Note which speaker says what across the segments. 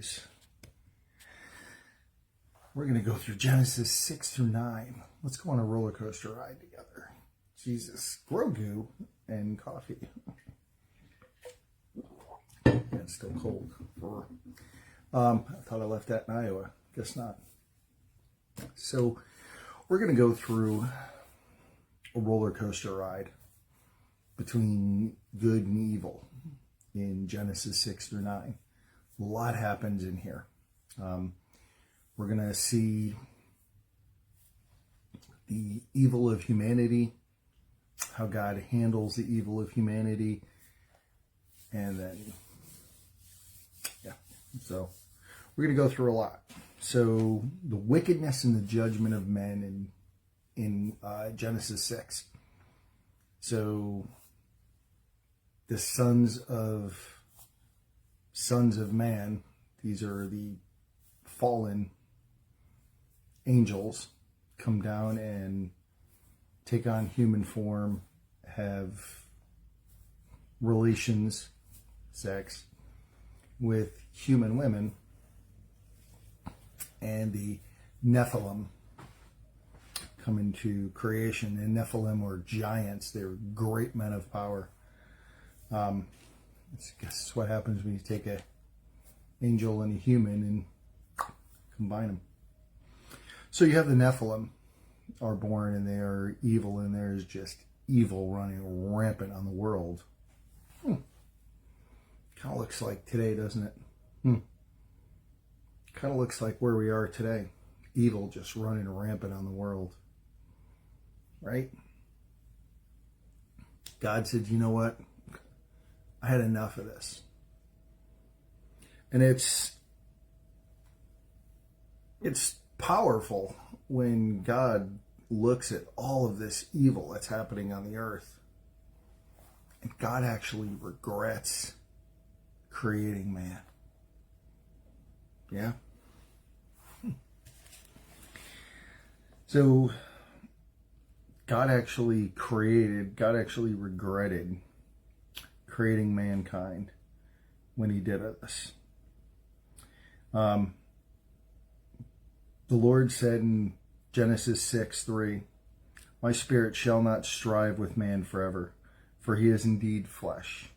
Speaker 1: series. We're going to go through Genesis 6 through 9. Let's go on a roller coaster ride together. Jesus, Grogu and coffee. Yeah, it's still cold. I thought I left that in Iowa. Guess not. So we're going to go through a roller coaster ride between good and evil in Genesis 6 through 9. A lot happens in here. We're going to see the evil of humanity, how God handles the evil of humanity, and then, so we're going to go through a lot. So the wickedness and the judgment of men in Genesis 6. So the sons of man, these are the fallen angels, come down and take on human form, have relations, sex, with human women, and the Nephilim come into creation. And Nephilim were giants. They were great men of power. That's what happens when you take an angel and a human and combine them. So you have the Nephilim are born, and they are evil, and there's just evil running rampant on the world. Kind of looks like today, doesn't it? Kind of looks like where we are today. Evil just running rampant on the world. Right? God said, you know what? I had enough of this. And it's powerful when God looks at all of this evil that's happening on the earth. And God actually regrets creating man. Yeah? So God actually regretted creating mankind when he did this. The Lord said in Genesis 6:3, "My spirit shall not strive with man forever, for he is indeed flesh.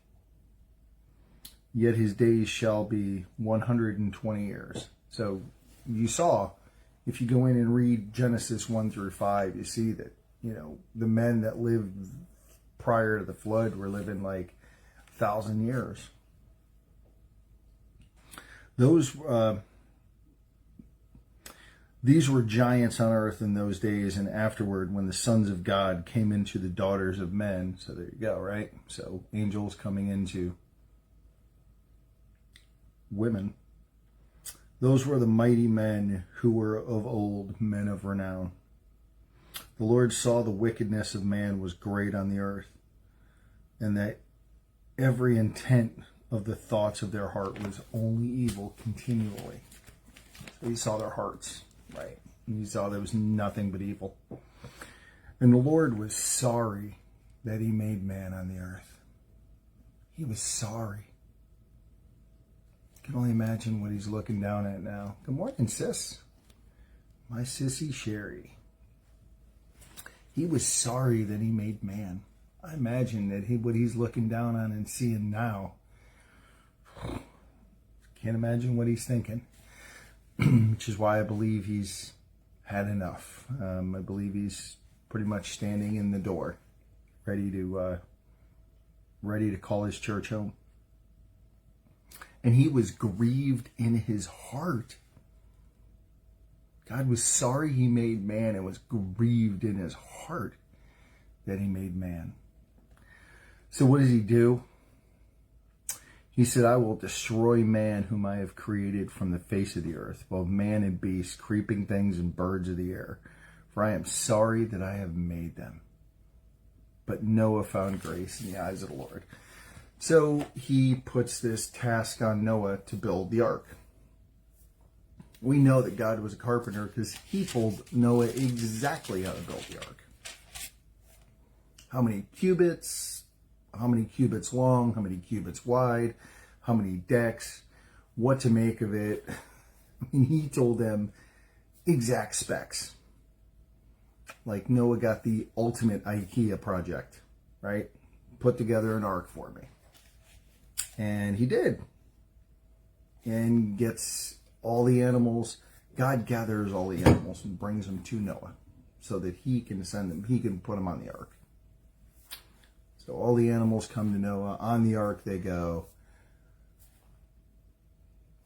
Speaker 1: Yet his days shall be 120 years." So you saw, if you go in and read Genesis 1 through 5, you see that, the men that lived prior to the flood were living like 1,000 years. These were giants on earth in those days, and afterward, when the sons of God came into the daughters of men. So there you go, right? So angels coming into women. Those were the mighty men who were of old, men of renown. The Lord saw the wickedness of man was great on the earth, and that every intent of the thoughts of their heart was only evil continually. So he saw their hearts, right? And he saw there was nothing but evil. And the Lord was sorry that he made man on the earth. He was sorry. I can only imagine what he's looking down at now. Good morning, sis. My sissy Sherry. He was sorry that he made man. I imagine that what he's looking down on and seeing now. Can't imagine what he's thinking. Which is why I believe he's had enough. I believe he's pretty much standing in the door, ready to call his church home. And he was grieved in his heart. God was sorry he made man and was grieved in his heart that he made man. So what does he do? He said, "I will destroy man whom I have created from the face of the earth, both man and beast, creeping things and birds of the air. For I am sorry that I have made them." But Noah found grace in the eyes of the Lord. So he puts this task on Noah to build the ark. We know that God was a carpenter because he told Noah exactly how to build the ark. How many cubits long, how many cubits wide, how many decks, what to make of it. I mean, he told them exact specs. Like Noah got the ultimate IKEA project, right? Put together an ark for me. And he did. And gets all the animals. God gathers all the animals and brings them to Noah so that he can send them, he can put them on the ark. So all the animals come to Noah. On the ark they go.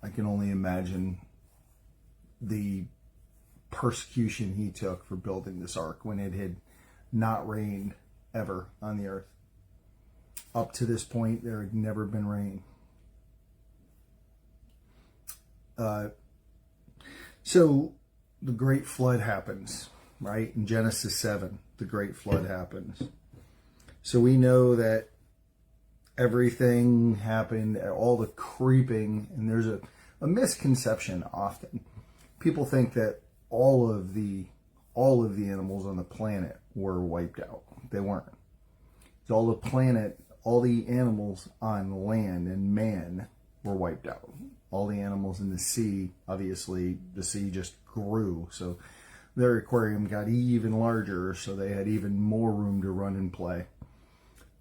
Speaker 1: I can only imagine the persecution he took for building this ark when it had not rained ever on the earth. Up to this point, there had never been rain. So the great flood happens, right? In Genesis 7, the great flood happens. So we know that everything happened, all the creeping, and there's a misconception often. People think that all of the animals on the planet were wiped out. They weren't. It's all the planet, all the animals on land and man were wiped out. All the animals in the sea, obviously the sea just grew, so their aquarium got even larger, so they had even more room to run and play.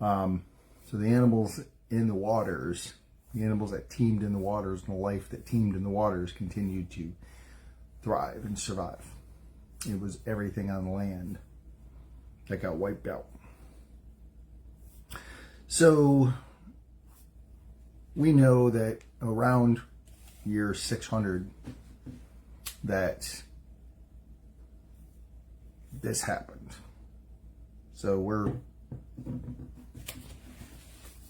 Speaker 1: So the animals in the waters, the animals that teemed in the waters, and the life that teemed in the waters continued to thrive and survive. It was everything on land that got wiped out. So we know that around year 600 that this happened. So we're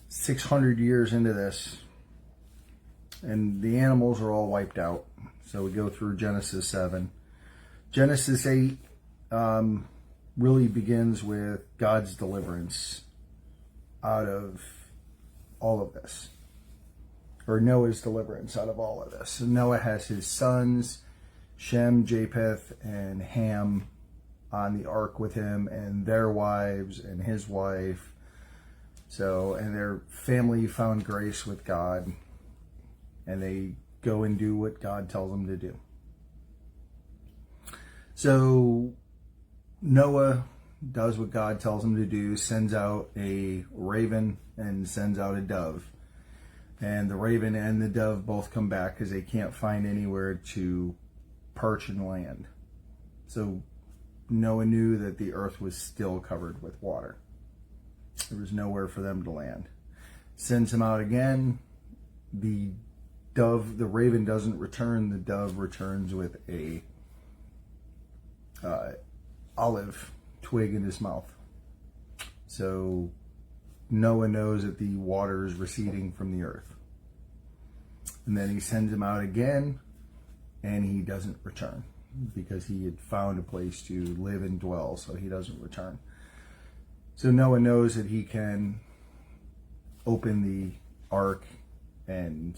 Speaker 1: 600 years into this, and the animals are all wiped out. So we go through Genesis 7. Genesis 8 really begins with God's deliverance out of all of this, or Noah's deliverance out of all of this. And Noah has his sons, Shem, Japheth, and Ham on the ark with him, and their wives and his wife. So, and their family found grace with God, and they go and do what God tells them to do. So Noah does what God tells him to do, sends out a raven and sends out a dove. And the raven and the dove both come back because they can't find anywhere to perch and land. So Noah knew that the earth was still covered with water. There was nowhere for them to land. Sends him out again. The raven doesn't return. The dove returns with a olive twig in his mouth. So Noah knows that the water is receding from the earth. And then he sends him out again, and he doesn't return because he had found a place to live and dwell, so he doesn't return. So Noah knows that he can open the ark and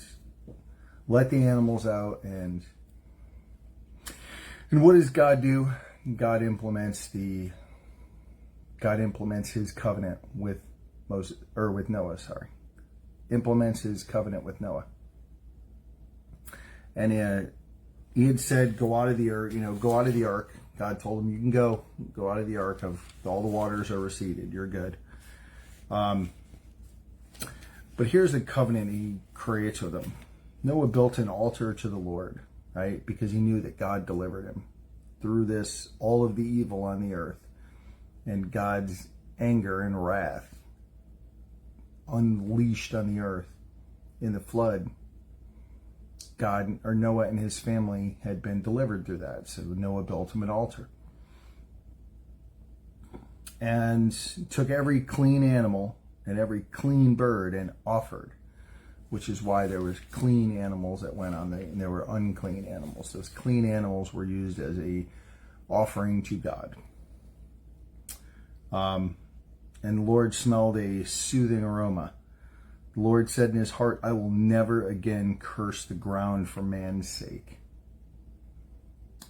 Speaker 1: let the animals out. And what does God do? God implements his covenant with Noah. Implements his covenant with Noah. And he had said, go out of the ark. God told him, you can go out of the ark. Of all the waters are receded. You're good. But here's the covenant he creates with him. Noah built an altar to the Lord, right? Because he knew that God delivered him through this, all of the evil on the earth, and God's anger and wrath unleashed on the earth in the flood. Noah and his family had been delivered through that. So Noah built him an altar and took every clean animal and every clean bird and offered, which is why there was clean animals that went on and there were unclean animals. Those clean animals were used as a offering to God. And the Lord smelled a soothing aroma. The Lord said in his heart, I will never again curse the ground for man's sake.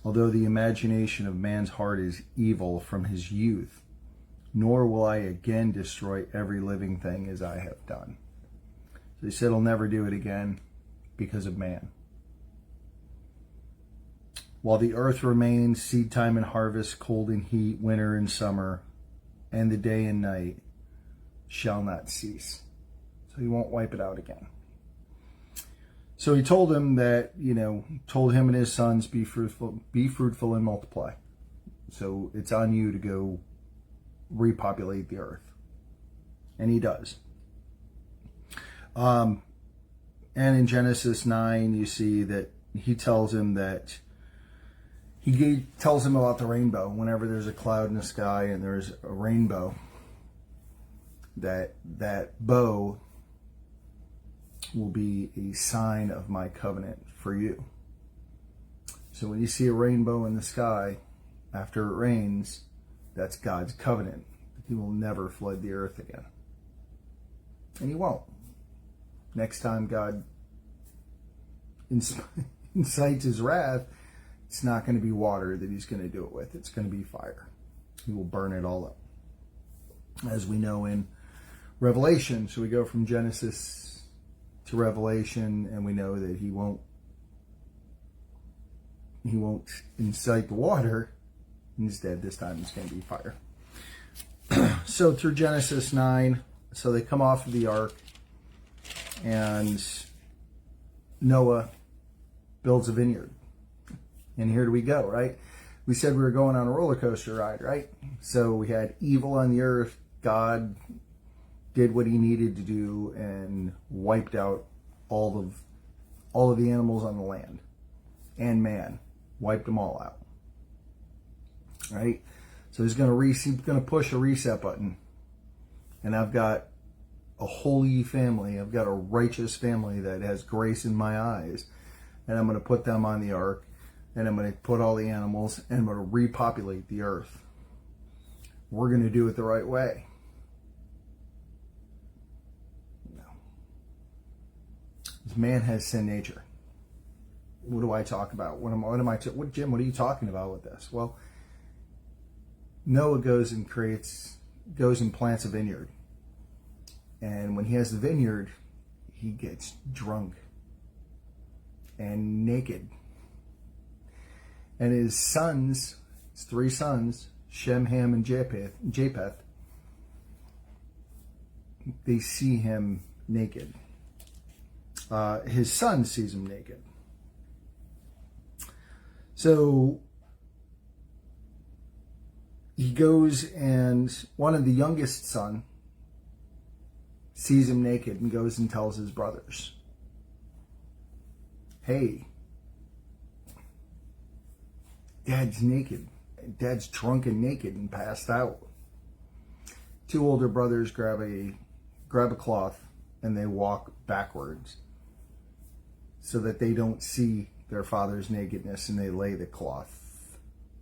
Speaker 1: Although the imagination of man's heart is evil from his youth, nor will I again destroy every living thing as I have done. So he said he'll never do it again because of man. While the earth remains, seed time and harvest, cold and heat, winter and summer, and the day and night shall not cease. So he won't wipe it out again. So he told him that, told him and his sons, be fruitful and multiply. So it's on you to go repopulate the earth. And he does. And in Genesis 9, you see that he tells him that tells him about the rainbow. Whenever there's a cloud in the sky and there's a rainbow, that bow will be a sign of my covenant for you. So when you see a rainbow in the sky after it rains, that's God's covenant. He will never flood the earth again. And he won't. Next time God incites his wrath, it's not going to be water that he's going to do it with. It's going to be fire. He will burn it all up. As we know in Revelation, so we go from Genesis to Revelation, and we know that he won't incite the water. Instead, this time it's going to be fire. So through Genesis 9, so they come off of the ark, and Noah builds a vineyard. And here we go, right? We said we were going on a roller coaster ride, right? So we had evil on the earth. God did what he needed to do and wiped out all of the animals on the land. And man, wiped them all out. Right? So he's going to push a reset button. And I've got a holy family. I've got a righteous family that has grace in my eyes. And I'm going to put them on the ark. And I'm going to put all the animals, and I'm going to repopulate the earth. We're going to do it the right way. No. This man has sin nature. What do I talk about? Jim, what are you talking about with this? Well, Noah goes and plants a vineyard. And when he has the vineyard, he gets drunk and naked. And his sons, his 3 sons, Shem, Ham, and Japheth, they see him naked. His son sees him naked. So he goes, and one of the youngest son sees him naked and goes and tells his brothers, hey, Dad's naked. Dad's drunk and naked and passed out. 2 older brothers grab a cloth and they walk backwards so that they don't see their father's nakedness, and they lay the cloth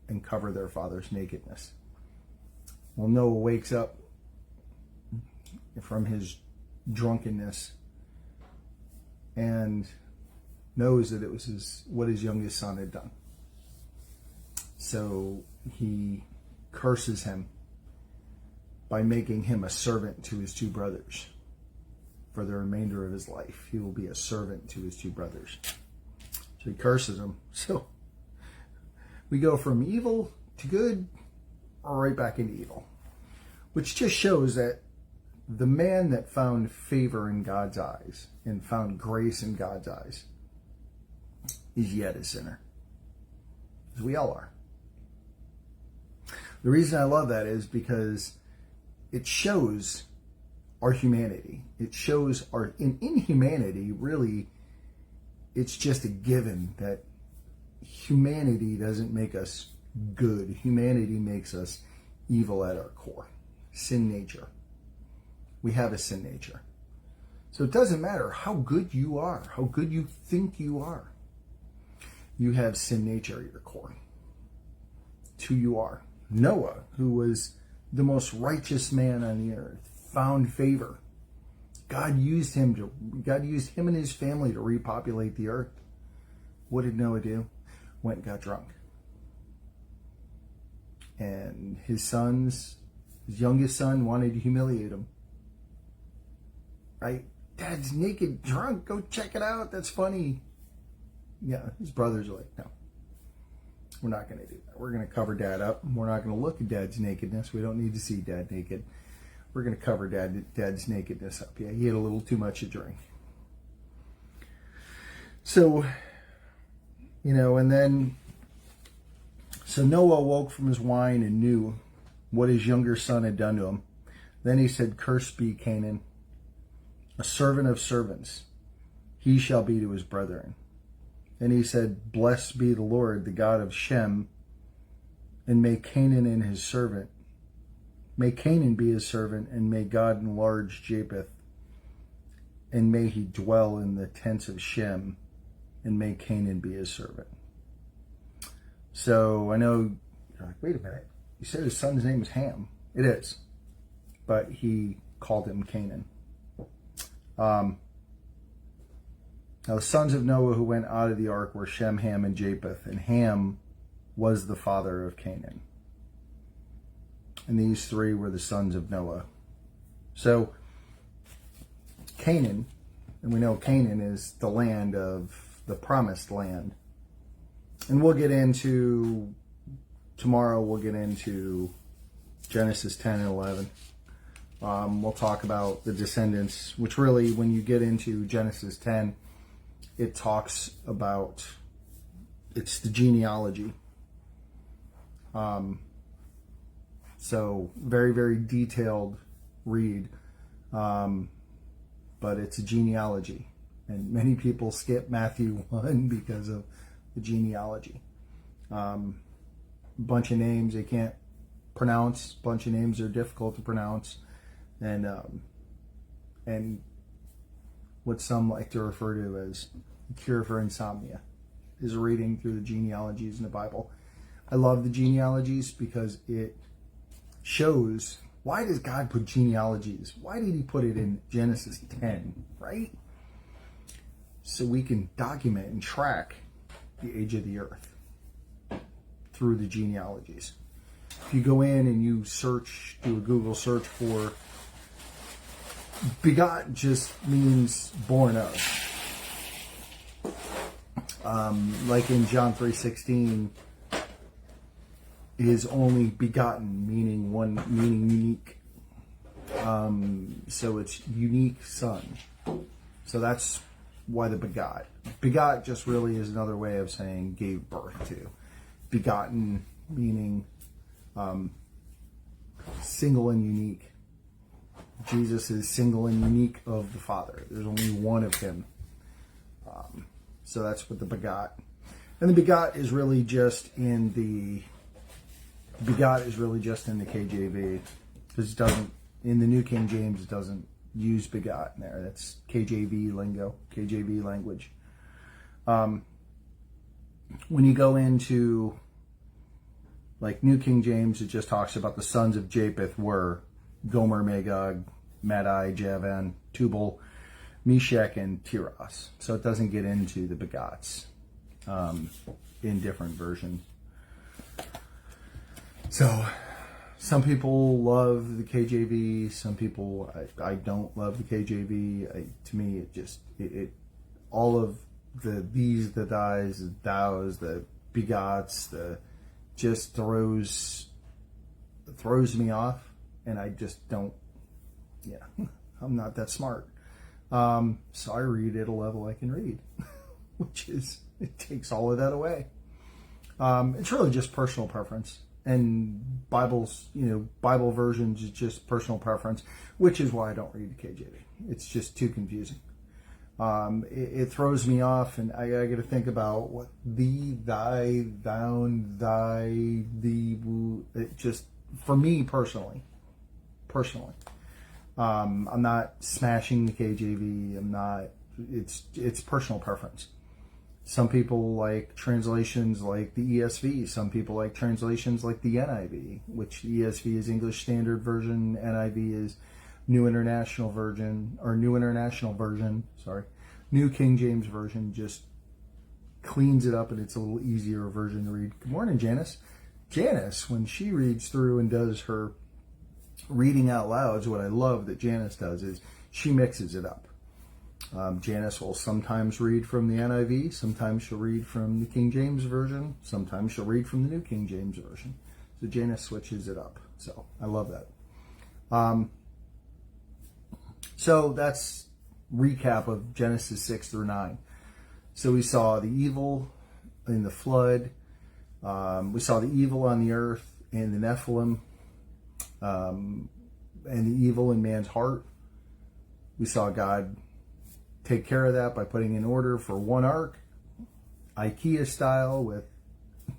Speaker 1: and cover their father's nakedness. Well, Noah wakes up from his drunkenness and knows that it was what his youngest son had done. So he curses him by making him a servant to his 2 brothers. For the remainder of his life, he will be a servant to his 2 brothers. So he curses them. So we go from evil to good, right back into evil. Which just shows that the man that found favor in God's eyes and found grace in God's eyes is yet a sinner. As we all are. The reason I love that is because it shows our humanity. It shows our inhumanity. Really, it's just a given that humanity doesn't make us good. Humanity makes us evil at our core. Sin nature. We have a sin nature. So it doesn't matter how good you are, how good you think you are. You have sin nature at your core. It's who you are. Noah, who was the most righteous man on the earth, found favor. God used him and his family to repopulate the earth. What did Noah do? Went and got drunk. And his youngest son wanted to humiliate him. Right? Dad's naked drunk. Go check it out. That's funny. Yeah, his brothers are like, no, we're not going to do that. We're going to cover Dad up. We're not going to look at Dad's nakedness. We don't need to see Dad naked. We're going to cover Dad's nakedness up. Yeah, he had a little too much to drink. So, and then, so Noah woke from his wine and knew what his younger son had done to him. Then he said, "Cursed be Canaan, a servant of servants. He shall be to his brethren." And he said, "Blessed be the Lord, the God of Shem, and may Canaan and his servant. May Canaan be his servant, and may God enlarge Japheth, and may he dwell in the tents of Shem, and may Canaan be his servant." So I know you're like, wait a minute. You said his son's name is Ham. It is. But he called him Canaan. Now the sons of Noah who went out of the ark were Shem, Ham, and Japheth. And Ham was the father of Canaan. And these three were the sons of Noah. So Canaan, and we know Canaan is the land of the promised land. And tomorrow we'll get into Genesis 10 and 11. We'll talk about the descendants, which really, when you get into Genesis 10, it talks about, it's the genealogy. So very, very detailed read, but it's a genealogy. And many people skip Matthew 1 because of the genealogy. Bunch of names they can't pronounce. Bunch of names are difficult to pronounce, and what some like to refer to as the cure for insomnia is reading through the genealogies in the Bible. I love the genealogies because it shows, why does God put genealogies? Why did he put it in Genesis 10, right? So we can document and track the age of the earth through the genealogies. If you go in and you do a Google search for begot, just means born of. Like in John 3:16, is only begotten, meaning unique. So it's unique son. So that's why the begot. Begot just really is another way of saying gave birth to. Begotten meaning single and unique. Jesus is single and unique of the Father. There's only one of him. So that's what the begot. And the begot is really just in the KJV, because it doesn't, in the New King James, it doesn't use begot in there. That's KJV lingo, KJV language. When you go into like New King James, it just talks about the sons of Japheth were Gomer, Magog, Madai, Javan, Tubal, Meshach, and Tiras. So it doesn't get into the begots in different versions. So some people love the KJV. Some people, I don't love the KJV. To me, it all of the these, the thys, the thous, the begots, just throws me off, and I just don't. Yeah, I'm not that smart. So I read at a level I can read, which is, it takes all of that away. It's really just personal preference. And Bible versions is just personal preference, which is why I don't read the KJV. It's just too confusing. It throws me off, and I got to think about what thee, thy, thou, thy, thee, woo. It just, for me personally, I'm not smashing the KJV. I'm not. It's personal preference. Some people like translations like the ESV. Some people like translations like the NIV, which ESV is English Standard Version, NIV is New International Version, or New International Version, sorry. New King James Version just cleans it up, and it's a little easier version to read. Good morning, Janice. Janice, when she reads through and does her reading out loud, what I love that Janice does is she mixes it up. Janice will sometimes read from the NIV, sometimes she'll read from the King James Version, sometimes she'll read from the New King James Version. So Janice switches it up. So I love that. So that's recap of Genesis 6 through 9. So we saw the evil in the flood. We saw the evil on the earth and the Nephilim, and the evil in man's heart. We saw God take care of that by putting in order for one ark, IKEA style, with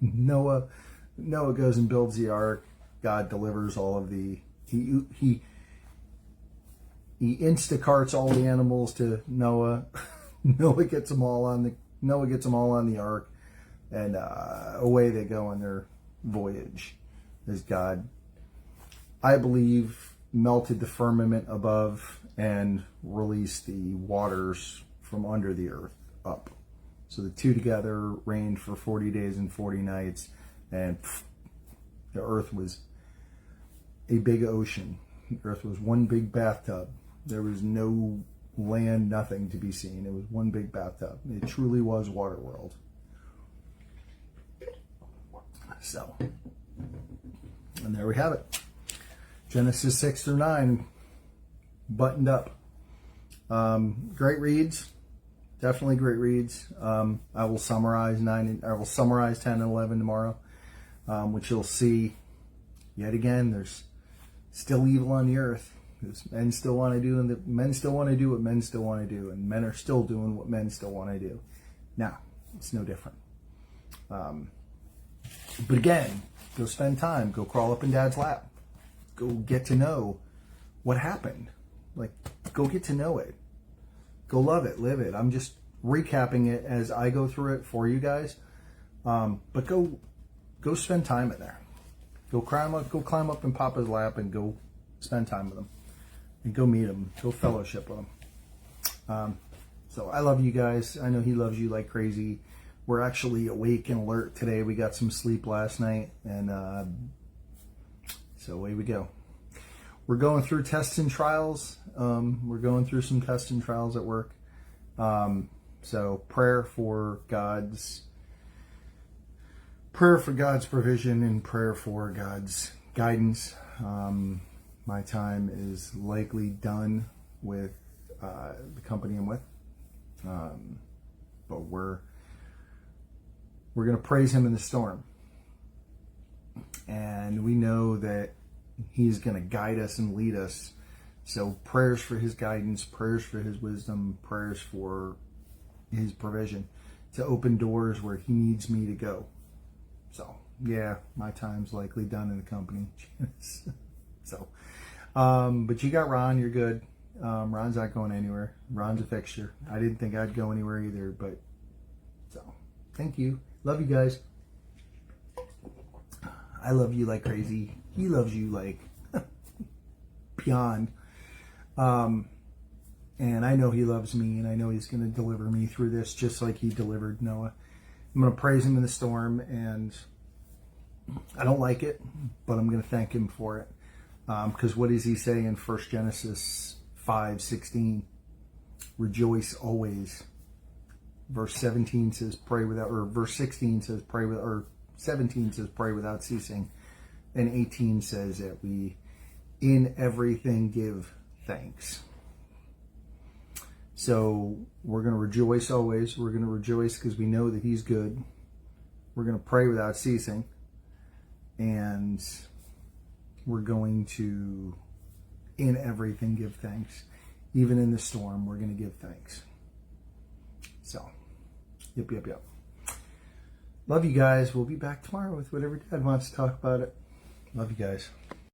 Speaker 1: Noah. Noah goes and builds the ark. God delivers all of the, he Instacarts all the animals to Noah. Noah gets them all on the ark, and away they go on their voyage. As God, I believe, melted the firmament above and released the waters from under the earth up. So the two together reigned for 40 days and 40 nights, and the earth was a big ocean. The earth was one big bathtub. There was no land, nothing to be seen. It was one big bathtub. It truly was water world. So, and there we have it. Genesis 6 through 9, buttoned up. Great reads. Definitely great reads. I will summarize 10 and 11 tomorrow, which you'll see yet again. There's still evil on the earth. Men still want to do, and men still want to do what men still want to do, and men are still doing what men still want to do. Now, it's no different. But again, go spend time. Go crawl up in Dad's lap. Go get to know what happened. Like, go get to know it. Go love it, live it. I'm just recapping it as I go through it for you guys. But go spend time in there. Go climb up in Papa's lap and go spend time with him. And go meet him. Go fellowship with him. So I love you guys. I know he loves you like crazy. We're actually awake and alert today. We got some sleep last night, and so away we go. We're going through tests and trials. We're going through some tests and trials at work. So prayer for God's provision and prayer for God's guidance. My time is likely done with the company I'm with, but we're going to praise Him in the storm, and we know that He's going to guide us and lead us. So prayers for His guidance, prayers for His wisdom, prayers for His provision to open doors where He needs me to go. So yeah, my time's likely done in the company. So, but you got Ron, you're good. Ron's not going anywhere. Ron's a fixture. I didn't think I'd go anywhere either, but so thank you. Love you guys. I love you like crazy. He loves you like beyond. And I know He loves me, and I know He's going to deliver me through this just like He delivered Noah. I'm going to praise Him in the storm, and I don't like it, but I'm going to thank Him for it. Because what does He say in 1 Genesis 5:16? Rejoice always. Verse 17 says pray without, or verse 16 says pray with, or 17 says pray without ceasing, and 18 says that we in everything give thanks. So we're going to rejoice always. We're going to rejoice because we know that He's good. We're going to pray without ceasing, and we're going to in everything give thanks. Even in the storm, we're going to give thanks. So, yep. Love you guys. We'll be back tomorrow with whatever Dad wants to talk about it. Love you guys.